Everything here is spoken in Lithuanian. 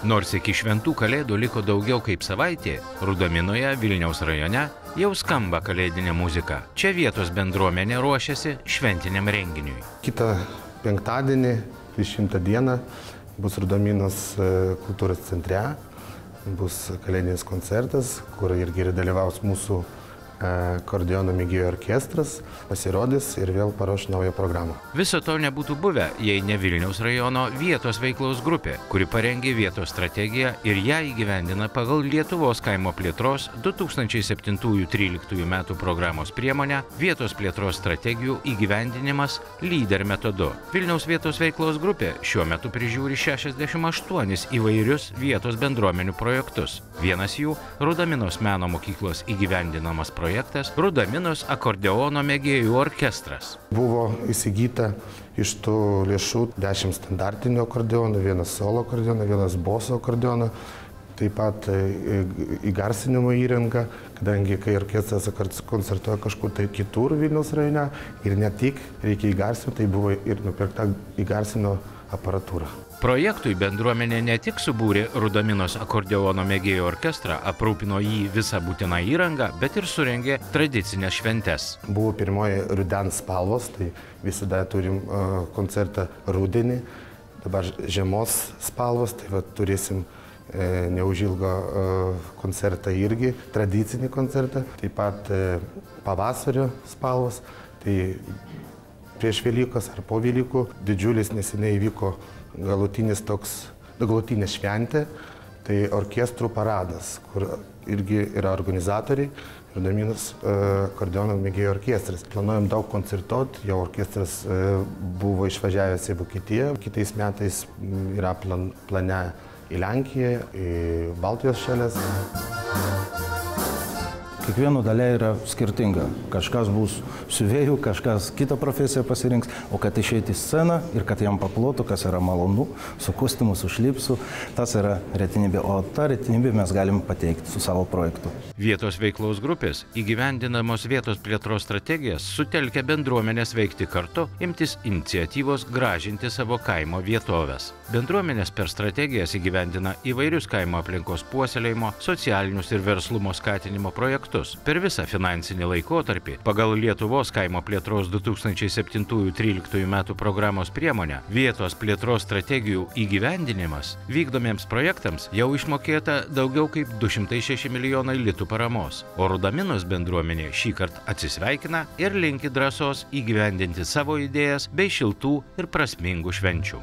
Nors iki šventų kalėdų liko daugiau kaip savaitė, Rudaminoje, Vilniaus rajone, jau skamba kalėdinė muzika. Čia vietos bendruomenė ruošiasi šventiniam renginiui. Kitą penktadienį, 20 dieną, bus Rudaminos kultūros centre, bus kalėdinis koncertas, kur irgi dalyvaus mūsų akordeono mėgėjų orkestras, pasirodys ir vėl paruoš naują programą. Viso to nebūtų buvę, jei ne Vilniaus rajono vietos veiklos grupė, kuri parengė vietos strategiją ir ją įgyvendina pagal Lietuvos kaimo plėtros 2007-2013 metų programos priemonę Vietos plėtros strategijų įgyvendinimas lyder metodu. Vilniaus vietos veiklos grupė šiuo metu prižiūri 68 įvairius vietos bendruomenių projektus. Vienas jų – Rudaminos meno mokyklos įgyvendinamas projektas Rudaminos akordeono mėgėjų orkestras. Buvo įsigyta iš tų lėšų 10 standartinių akordeonų, vienas solo akordeono, vienas boso akordeono, taip pat įgarsinimo įranga, kadangi kai orkestras koncertuoja kažkur tai kitur Vilniaus rajone ir ne tik reikia įgarsinimo, tai buvo ir nupirkta įgarsino aparatūra. Projektui bendruomenė ne tik subūrė Rudaminos akordeono mėgėjų orkestrą, aprūpino jį visą būtiną įrangą, bet ir surengė tradicinės šventes. Buvo pirmoji rudens spalvos, tai visada turim koncertą rudenį, dabar žiemos spalvos, tai va, turėsim neužilgo koncertą irgi, tradicinį koncertą, taip pat pavasario spalvos, tai prieš Velykas ar po Velykų didžiulis neseniai įvyko galutinė šventė, tai orkestrų paradas, kur irgi yra organizatoriai, Rudaminos akordeono mėgėjų orkestras. Planuojam daug koncertuoti, jau orkestras buvo išvažiavęs į Vokietiją, kitais metais yra plane į Lenkiją, į Baltijos šalis. Kiekvieno dalia yra skirtinga. Kažkas bus siuvėjų, kažkas kitą profesiją pasirinks, o kad išeiti į sceną ir kad jam paplotų, kas yra malonu, su kostiumu, su šlipsu, tas yra retenybė, o tą retenybę mes galim pateikti su savo projektu. Vietos veiklos grupės įgyvendinamos vietos plėtros strategijas sutelkia bendruomenės veikti kartu, imtis iniciatyvos gražinti savo kaimo vietoves. Bendruomenės per strategijas įgyvendina įvairius kaimo aplinkos puoselėjimo, socialinius ir verslumo skatinimo projektus. Per visą finansinį laikotarpį pagal Lietuvos kaimo plėtros 2007-2013 metų programos priemonę Vietos plėtros strategijų įgyvendinimas vykdomiems projektams jau išmokėta daugiau kaip 206 milijonai litų paramos, o Rudaminos bendruomenė šįkart atsisveikina ir linki drąsos įgyvendinti savo idėjas bei šiltų ir prasmingų švenčių.